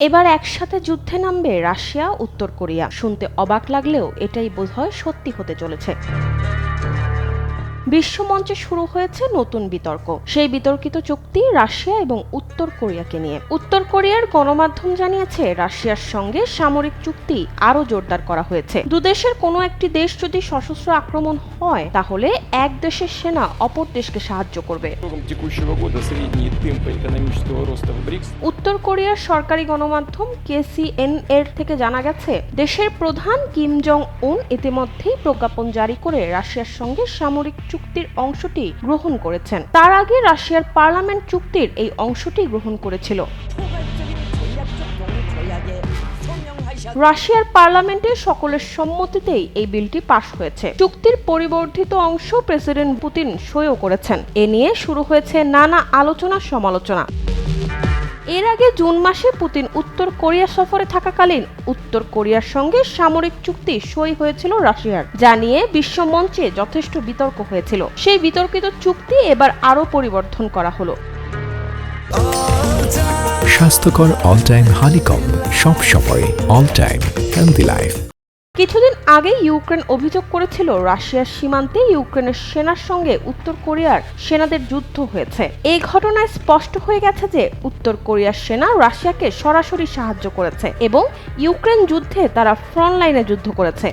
এবার একসাথে যুদ্ধে নামবে রাশিয়া উত্তর কোরিয়া। শুনতে অবাক লাগলেও এটাই বোধহয় সত্যি হতে চলেছে। বিশ্বমঞ্চে শুরু হয়েছে নতুন বিতর্ক। সেই বিতর্কিত চুক্তি রাশিয়া এবং উত্তর কোরিয়াকে নিয়ে। উত্তর কোরিয়ার গণমাধ্যম জানিয়েছে রাশিয়ার সঙ্গে সামরিক চুক্তি আরও জোরদার করা হয়েছে। দুদেশের কোনো একটি দেশ যদি সশস্ত্র আক্রমণ হয় তাহলে এক দেশের সেনা অপর দেশকে সাহায্য করবে। উত্তর কোরিয়ার সরকারি গণমাধ্যম KCNA থেকে জানা গেছে, দেশের প্রধান কিম জং উন ইতিমধ্যেই প্রজ্ঞাপন জারি করে রাশিয়ার সঙ্গে সামরিক চুক্তির অংশটি গ্রহণ করেছেন। তার আগে রাশিয়ার পার্লামেন্ট চুক্তির এই অংশটি গ্রহণ করেছিল। রাশিয়ার পার্লামেন্টে সকলের সম্মতিতেই এই বিলটি পাশ হয়েছে। চুক্তির পরিবর্ধিত অংশ প্রেসিডেন্ট পুতিন সইও করেছেন। এ নিয়ে শুরু হয়েছে নানা আলোচনা সমালোচনা। এর আগে জুন মাসে পুতিন উত্তর কোরিয়া সফরে থাকাকালীন উত্তর কোরিয়ার সঙ্গে সামরিক চুক্তি সই হয়েছিল রাশিয়ার, যা নিয়ে বিশ্বমঞ্চে যথেষ্ট বিতর্ক হয়েছিল। সেই বিতর্কিত চুক্তি এবার আরও পরিবর্তন করা হলো। স্বাস্থ্যকর অল টাইম হানিকম, সব সময় অল টাইম হেলদি লাইফ। কিছুদিন আগে ইউক্রেন অভিযোগ করেছিল রাশিয়ার সীমান্তে ইউক্রেনের সেনার সঙ্গে উত্তর কোরিয়ার সেনাদের যুদ্ধ হয়েছে। এই ঘটনায় স্পষ্ট হয়ে গেছে যে উত্তর কোরিয়ার সেনা রাশিয়াকে সরাসরি সাহায্য করেছে এবং ইউক্রেন যুদ্ধে তারা ফ্রন্ট লাইনে যুদ্ধ করেছে।